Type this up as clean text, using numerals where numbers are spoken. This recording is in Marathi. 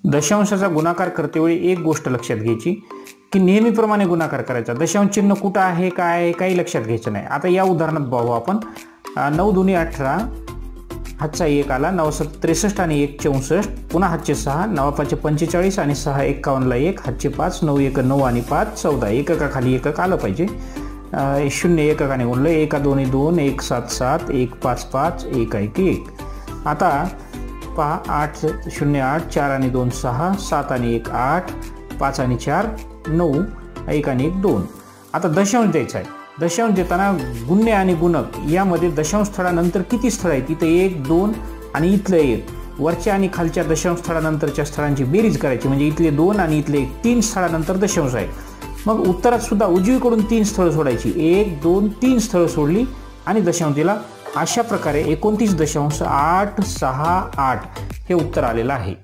दशांशाचा गुणाकार करतेवेळी एक गोष्ट लक्षात घ्यायची की नेहमीप्रमाणे गुणाकार करायचा. दशांश चिन्ह कुठं आहे काय आहे काही लक्षात घ्यायचं नाही. आता या उदाहरणात पाहू आपण. 9 दुनी 18, हातचा 1 आला, 9 7 63 आणि 1 64, पुन्हा हातचे 6, 9 5 45 आणि 6 51 ला 1, हातचे 5, 9 1 9 आणि 5 14, एककाखाली एकक आलं पाहिजे. 0 एककाने गुणलं, 1 2 2, 1 7 7, 1 5 5, 1 1 1. आता पहा 8 0 8, 4 आणि 2 6, 7 आणि 1 8, 5 आणि 4 9, 1 आणि 1 2. आता दशांश द्यायचा आहे. दशांश देताना गुण्य आणि गुणक यामध्ये दशांश स्थळानंतर किती स्थळ आहेत? इथं 1 2 आणि इथलं 1. वरच्या आणि खालच्या दशांश स्थळानंतरच्या स्थळांची बेरीज करायची, म्हणजे इथले 2 आणि इथले 1, 3 स्थळानंतर दशांश आहेत. मग उत्तरात सुद्धा उजवीकडून 3 स्थळं सोडायची. 1 2 3 स्थळं सोडली आणि दशांश दिला. अशा प्रकारे 29.868 हे उत्तर आलेलं आहे.